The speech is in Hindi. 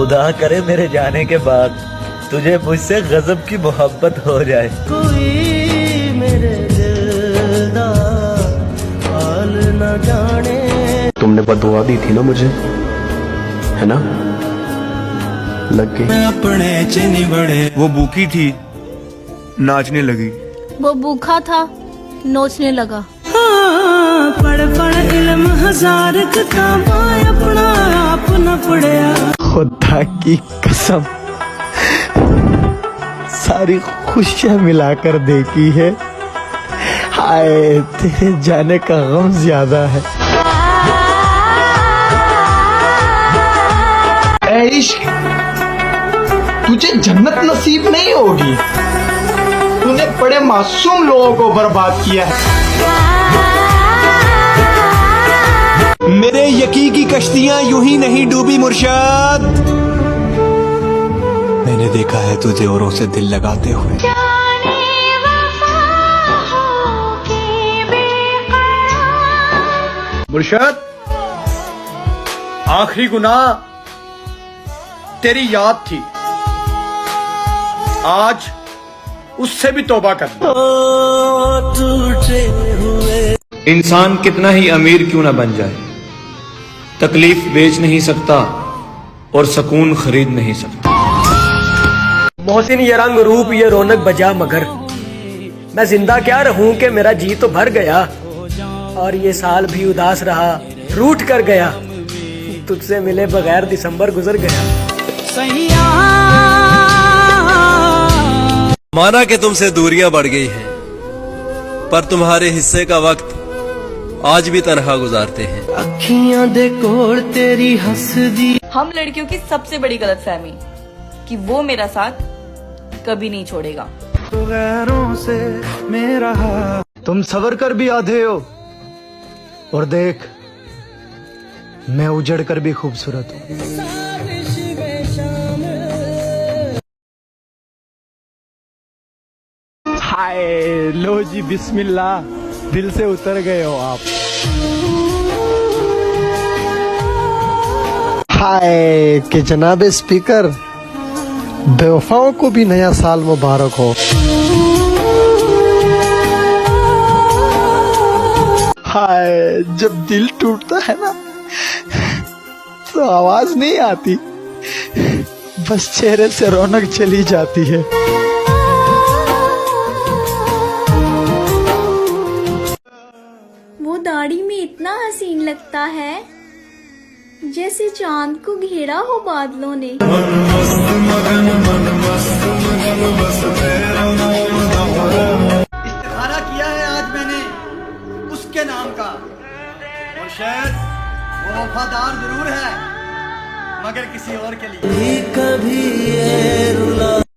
खुदा करे मेरे जाने के बाद तुझे मुझसे गजब की मोहब्बत हो जाए। कोई मेरे दिल दा हाल न जाने। तुमने बददुआ दी थी ना मुझे, है ना? लग गई। अपने चीनी बड़े। वो भूखी थी, नाचने लगी। वो भूखा था, नोचने लगा। पढ़ पढ़ इल्म हजार किताबा, अपना आप न पढ़या। खुदा की कसम सारी खुशियां मिलाकर देखी है, हाय तेरे जाने का गम ज्यादा है। ऐ इश्क, तुझे जन्नत नसीब नहीं होगी। तूने बड़े मासूम लोगों को बर्बाद किया है। मेरे यकीन की कश्तियां यूं ही नहीं डूबी मुर्शद। मैंने देखा है तुझे औरों से दिल लगाते हुए। मुर्शद, आखिरी गुनाह तेरी याद थी, आज उससे भी तौबा कर। इंसान कितना ही अमीर क्यों ना बन जाए, तकलीफ बेच नहीं सकता और सुकून खरीद नहीं सकता। मोहसिन ये रंग रूप ये रौनक बजा, मगर मैं जिंदा क्या रहूं कि मेरा जी तो भर गया। और ये साल भी उदास रहा, रूठ कर गया, तुझसे मिले बगैर दिसंबर गुजर गया। माना कि तुमसे दूरियां बढ़ गई हैं, पर तुम्हारे हिस्से का वक्त आज भी तन्हा गुजारते हैं। अखियां दे कोल तेरी हंसदी। हम लड़कियों की सबसे बड़ी गलतफहमी कि वो मेरा साथ कभी नहीं छोड़ेगा। गैरों से मेरा तुम सबर कर भी आधे हो, और देख मैं उजड़ कर भी खूबसूरत हूँ। हाय लो जी, बिस्मिल्लाह, दिल से उतर गए हो आप। हाय कि जनाबे स्पीकर, बेवफाओं को भी नया साल मुबारक हो। हाय जब दिल टूटता है ना तो आवाज नहीं आती, बस चेहरे से रौनक चली जाती है। वो दाढ़ी में इतना हसीन लगता है जैसे चांद को घेरा हो बादलों ने। इस्तिखारा किया है आज मैंने उसके नाम का, और शायद वो वफादार जरूर है, मगर किसी और के लिए। कभी